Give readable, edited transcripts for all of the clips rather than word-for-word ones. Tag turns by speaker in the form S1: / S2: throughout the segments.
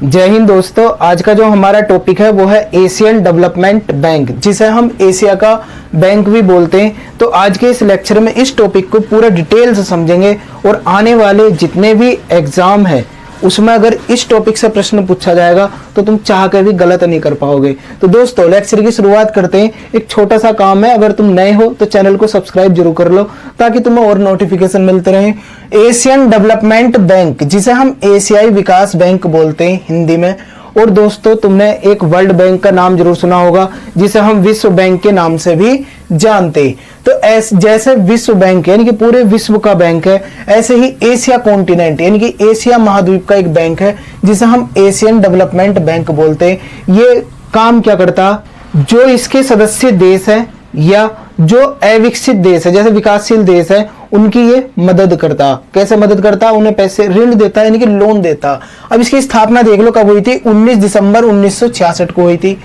S1: जय हिंद दोस्तों। आज का जो हमारा टॉपिक है वो है एशियन डेवलपमेंट बैंक, जिसे हम एशिया का बैंक भी बोलते हैं। तो आज के इस लेक्चर में इस टॉपिक को पूरा डिटेल से समझेंगे और आने वाले जितने भी एग्जाम है उसमें अगर इस टॉपिक से प्रश्न पूछा जाएगा तो तुम चाह कर भी गलत नहीं कर पाओगे। तो दोस्तों लेक्चर की शुरुआत करते हैं। एक छोटा सा काम है, अगर तुम नए हो तो चैनल को सब्सक्राइब जरूर कर लो ताकि तुम्हें और नोटिफिकेशन मिलते रहे। एशियन डेवलपमेंट बैंक, जिसे हम एशियाई विकास बैंक बोलते हैं हिंदी में। और दोस्तों तुमने एक वर्ल्ड बैंक का नाम जरूर सुना होगा जिसे हम विश्व बैंक के नाम से भी जानते हैं। तो जैसे विश्व बैंक यानी कि पूरे विश्व का बैंक है, ऐसे ही एशिया कॉन्टिनेंट यानी कि एशिया महाद्वीप का एक बैंक है जिसे हम एशियन डेवलपमेंट बैंक बोलते हैं। ये काम क्या करता, जो इसके सदस्य देश है या जो अविकसित देश है, जैसे विकासशील देश है, उनकी ये मदद करता। कैसे मदद करता? उन्हें पैसे ऋण देता यानी कि लोन देता। अब इसकी स्थापना देख लो कब हुई थी, 19 दिसंबर 1966 को हुई थी।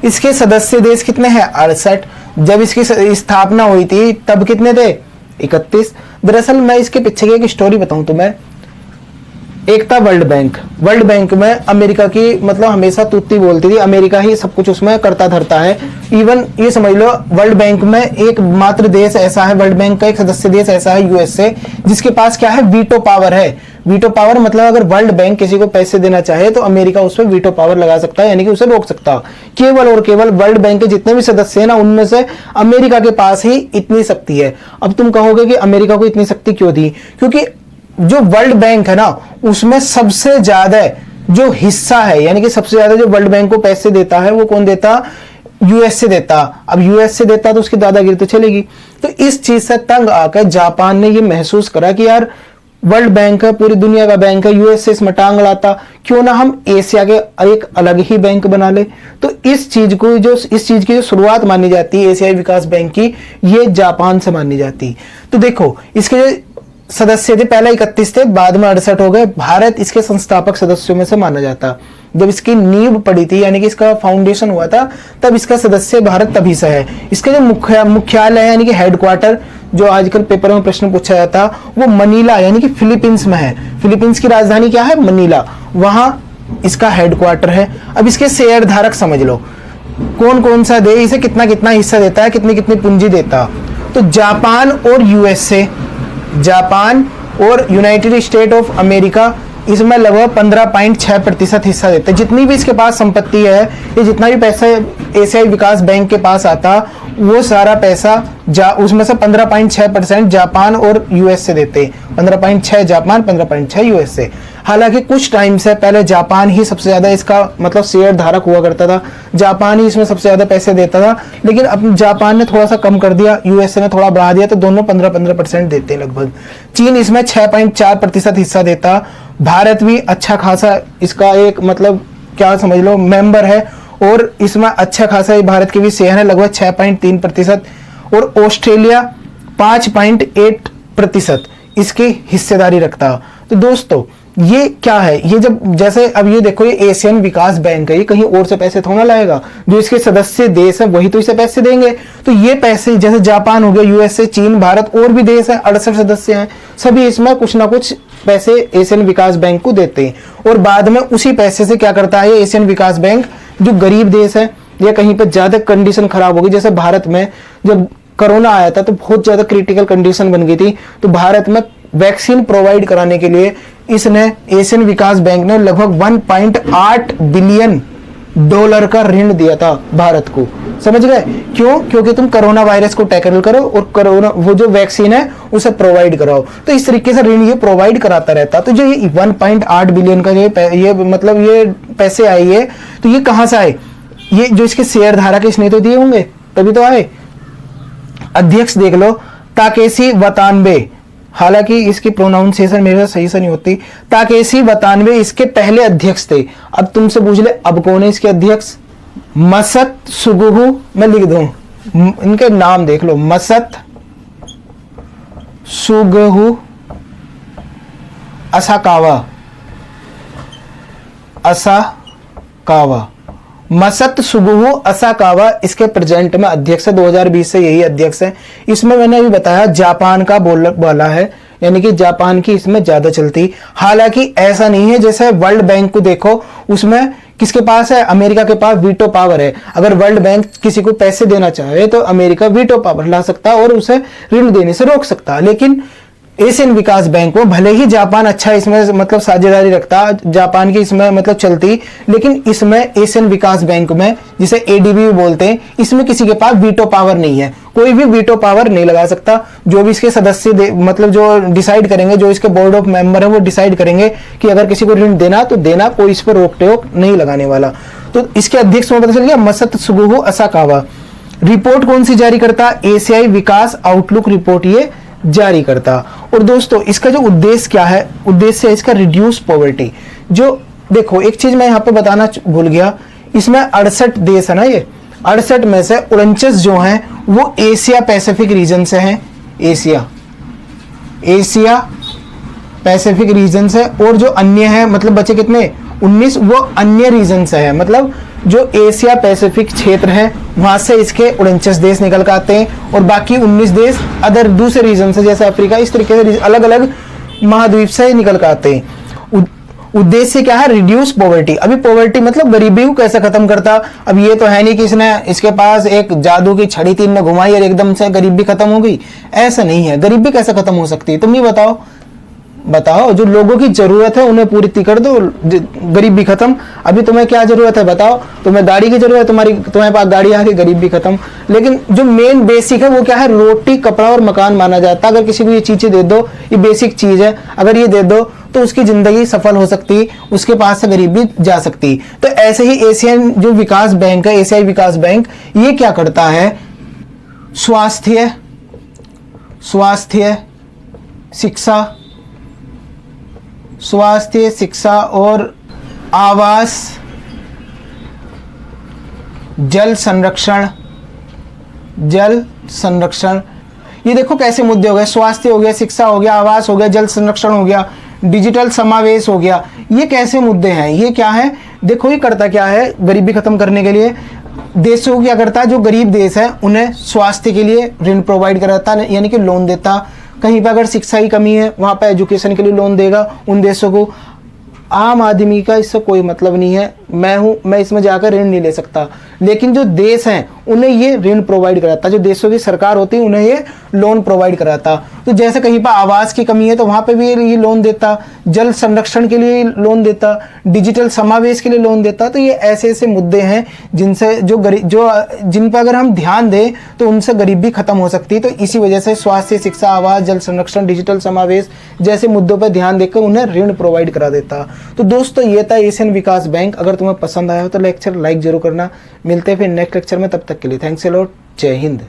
S1: इसके सदस्य देश कितने हैं? 68। जब इसकी स्थापना हुई थी तब कितने थे? 31। दरअसल मैं इसके पीछे की एक स्टोरी बताऊं तुम्हें। एक था वर्ल्ड बैंक। वर्ल्ड बैंक में अमेरिका की मतलब हमेशा तुत्ती बोलती थी, अमेरिका ही सब कुछ उसमें करता धरता है। इवन ये समझ लो वर्ल्ड बैंक में एक मात्र देश ऐसा है, वर्ल्ड बैंक का एक सदस्य देश ऐसा है यूएसए, जिसके पास क्या है? वीटो पावर है। वीटो पावर मतलब अगर वर्ल्ड बैंक किसी को पैसे देना चाहे तो अमेरिका उस पर वीटो पावर लगा सकता है, यानी कि उसे रोक सकता। केवल और केवल वर्ल्ड बैंक के जितने भी सदस्य हैं ना, उनमें से अमेरिका के पास ही इतनी शक्ति है। अब तुम कहोगे कि अमेरिका को इतनी शक्ति क्यों दी? क्योंकि जो वर्ल्ड बैंक है ना, उसमें सबसे ज्यादा जो हिस्सा है, यानी कि सबसे ज्यादा जो वर्ल्ड बैंक को पैसे देता है वो कौन देता? यूएसए देता। अब यूएसए देता तो उसकी दादागिरी तो चलेगी। तो इस चीज से तंग आकर जापान ने ये महसूस करा कि यार वर्ल्ड बैंक है, पूरी दुनिया का बैंक है, यूएसए इसमें टांग लाता, क्यों ना हम एशिया के एक अलग ही बैंक बना ले। तो इस चीज की जो शुरुआत मानी जाती है एशियाई विकास बैंक की, ये जापान से मानी जाती। तो देखो इसके सदस्य थे, पहले 31 थे, बाद में 68 हो गए। भारत इसके संस्थापक सदस्यों में से माना जाता। जब इसकी नींव पड़ी थी यानी कि इसका फाउंडेशन हुआ था, तब इसका सदस्य भारत तभी से है। इसका जो मुख्यालय है यानी कि हेडक्वार्टर, जो आजकल पेपर में प्रश्न पूछा जाता, वो मनीला यानी कि फिलीपींस में है। फिलीपींस की राजधानी क्या है? मनीला। वहां इसका हेडक्वार्टर है। अब इसके शेयर धारक समझ लो कौन कौन सा दे, इसे कितना कितना हिस्सा देता है, कितनी कितनी पूंजी देता। तो जापान और यूएसए, जापान और यूनाइटेड स्टेट ऑफ अमेरिका इसमें लगभग 15.6% हिस्सा देते हैं। जितनी भी इसके पास संपत्ति है, ये जितना भी पैसा एशियाई विकास बैंक के पास आता, वो सारा पैसा उसमें से 15.6% जापान और यूएसए देते हैं। 15.6 जापान, 15.6 यूएसए। हालांकि कुछ टाइम से पहले जापान ही सबसे ज्यादा इसका मतलब शेयर धारक हुआ करता था, जापान ही इसमें सबसे ज्यादा पैसे देता था। लेकिन अब जापान ने थोड़ा सा कम कर दिया, यूएसए ने थोड़ा बढ़ा दिया, तो दोनों 15-15% देते हैं लगभग। चीन इसमें 6.4% हिस्सा देता। भारत भी अच्छा खासा इसका एक मतलब क्या समझ लो मेंबर है, और इसमें अच्छा खासा भारत के भी शेयर है लगभग 6.3%। और ऑस्ट्रेलिया 5.8% इसकी हिस्सेदारी रखता। तो दोस्तों ये क्या है? ये जब जैसे अब ये देखो, ये एशियन विकास बैंक है, ये कहीं और से पैसे थोड़ा लाएगा, जो इसके सदस्य देश है वही तो इसे पैसे देंगे। तो ये पैसे जैसे जापान हो गया, यूएसए, चीन, भारत और भी देश है, 68 सदस्य हैं, सभी इसमें कुछ ना कुछ पैसे एशियन विकास बैंक को देते हैं। और बाद में उसी पैसे से क्या करता है एशियन विकास बैंक, जो गरीब देश है या कहीं पर ज्यादा कंडीशन खराब होगी, जैसे भारत में जब कोरोना आया था तो बहुत ज्यादा क्रिटिकल कंडीशन बन गई थी, तो भारत में वैक्सीन प्रोवाइड कराने के लिए इसने एशियन विकास बैंक ने लगभग 1.8 बिलियन डॉलर का ऋण दिया था भारत को। समझ गए क्यों? क्योंकि तुम कोरोना वायरस को टैकल करो और कोरोना वो जो वैक्सीन है उसे प्रोवाइड कराओ। तो इस तरीके से ऋण ये प्रोवाइड कराता रहता। तो जो ये 1.8 बिलियन का ये मतलब ये पैसे आए, ये तो ये कहां से आए? ये जो इसके शेयर धारक इसने तो दिए होंगे तभी तो आए। अध्यक्ष देख लो, ताकेशी वतानबे, हालांकि इसकी प्रोनाउंसिएशन मेरे साथ सही से नहीं होती। ताकेशी वतानबे इसके पहले अध्यक्ष थे। अब तुमसे पूछ ले अब कौन है इसके अध्यक्ष? मसत सुगुहु, मैं लिख दूं इनके नाम देख लो, मसत सुगुहु असाकावा, मसत सुगुहु असाकावा इसके प्रेजेंट में अध्यक्ष है, 2020 से यही अध्यक्ष है। इसमें मैंने अभी बताया जापान का बोला है, यानी कि जापान की इसमें ज्यादा चलती। हालांकि ऐसा नहीं है, जैसे वर्ल्ड बैंक को देखो, उसमें किसके पास है, अमेरिका के पास वीटो पावर है। अगर वर्ल्ड बैंक किसी को पैसे देना चाहे तो अमेरिका वीटो पावर ला सकता और उसे ऋण देने से रोक सकता। लेकिन एशियन विकास बैंक में भले ही जापान अच्छा इसमें मतलब साझेदारी रखता, जापान की इसमें मतलब चलती, लेकिन इसमें एशियन विकास बैंक में, जिसे एडीबी बोलते हैं, इसमें किसी के पास वीटो पावर नहीं है। कोई भी वीटो पावर नहीं लगा सकता। जो भी इसके सदस्य मतलब जो डिसाइड करेंगे, जो इसके बोर्ड ऑफ मेंबर है, वो डिसाइड करेंगे कि अगर किसी को ऋण देना तो देना, कोई इस पर रोक टोक नहीं लगाने वाला। तो इसके अध्यक्ष में पता चल गया, मसत्सुगु असाकावा। रिपोर्ट कौन सी जारी करता, एशियाई विकास आउटलुक रिपोर्ट ये जारी करता। और दोस्तों इसका जो उद्देश्य क्या है, उद्देश्य है इसका रिड्यूस पॉवर्टी। जो देखो एक चीज मैं यहां पे बताना भूल गया, इसमें 68 देश है ना, ये 68 में से 49 जो हैं वो एशिया पैसिफिक रीजन से हैं। एशिया पैसिफिक रीजन से, और जो अन्य है मतलब बचे कितने 19, वो अन्य रीजन से है। मतलब जो एशिया पैसिफिक क्षेत्र है वहां से इसके 49 देश निकल कर आते हैं, और बाकी 19 देश अदर दूसरे रीजन से, जैसे अफ्रीका, इस तरीके से अलग अलग महाद्वीप से निकल कर आते हैं। उद्देश्य क्या है, रिड्यूस पॉवर्टी। अभी पॉवर्टी मतलब गरीबी को कैसे खत्म करता। अब ये तो है नहीं कि इसने इसके पास एक जादू की छड़ी तीन ने घुमाई और एकदम से गरीबी खत्म हो गई, ऐसा नहीं है। गरीबी कैसे खत्म हो सकती है, तुम ही बताओ। जो लोगों की जरूरत है उन्हें पूरी कर दो, गरीबी खत्म। अभी तुम्हें क्या जरूरत है बताओ, तुम्हें गाड़ी की जरूरत है, तुम्हारे पास गाड़ी आ गई, गरीबी खत्म। लेकिन जो मेन बेसिक है वो क्या है, रोटी कपड़ा और मकान माना जाता है। अगर किसी को ये चीजें दे दो, ये बेसिक चीज है, अगर ये दे दो तो उसकी जिंदगी सफल हो सकती, उसके पास से गरीबी जा सकती। तो ऐसे ही एशियन जो विकास बैंक है, एशियाई विकास बैंक, ये क्या करता है, स्वास्थ्य शिक्षा और आवास, जल संरक्षण, ये देखो कैसे मुद्दे हो गए, स्वास्थ्य हो गया, शिक्षा हो गया, आवास हो गया, जल संरक्षण हो गया, डिजिटल समावेश हो गया। ये कैसे मुद्दे हैं, ये क्या है, देखो ये करता क्या है, गरीबी खत्म करने के लिए देशों को क्या करता है, जो गरीब देश है उन्हें स्वास्थ्य के लिए ऋण प्रोवाइड कराता है, यानी कि लोन देता। कहीं पर अगर शिक्षा की कमी है वहां पर एजुकेशन के लिए लोन देगा उन देशों को। आम आदमी का इससे कोई मतलब नहीं है, मैं इसमें जाकर ऋण नहीं ले सकता, लेकिन जो देश हैं उन्हें ये ऋण प्रोवाइड कराता, जो देशों की सरकार होती है उन्हें ये लोन प्रोवाइड कराता। तो जैसे कहीं पर आवास की कमी है तो वहां पे भी ये लोन देता, जल संरक्षण के लिए लोन देता, डिजिटल समावेश के लिए लोन देता। तो ये ऐसे ऐसे मुद्दे हैं जिनसे जिन पर अगर हम ध्यान दें तो उनसे गरीबी खत्म हो सकती है। तो इसी वजह से स्वास्थ्य, शिक्षा, आवास, जल संरक्षण, डिजिटल समावेश जैसे मुद्दों पर ध्यान देकर उन्हें ऋण प्रोवाइड करा देता। तो दोस्तों ये था एशियन विकास बैंक। अगर तुम्हें पसंद आया हो तो लेक्चर लाइक जरूर करना। मिलते हैं फिर नेक्स्ट लेक्चर में, तब तक के लिए थैंक्स अ लॉट, जय हिंद।